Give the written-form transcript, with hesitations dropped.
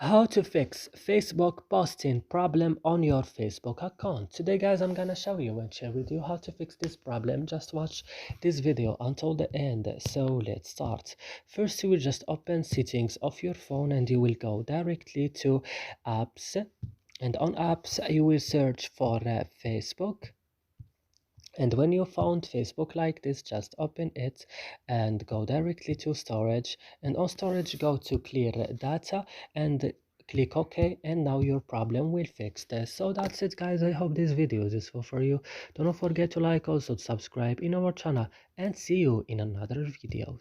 How to fix Facebook posting problem on your Facebook account. Today guys, I'm gonna show you and share with you how to fix this problem. Just watch this video until the end. So let's start. First, you will just open settings of your phone and you will go directly to apps, and on apps you will search for Facebook. And when you found Facebook like this, just open it and go directly to storage, and on storage go to clear data and click OK, and now your problem will fix this. So that's it guys, I hope this video is useful for you. Don't forget to like, also to subscribe in our channel, and see you in another video.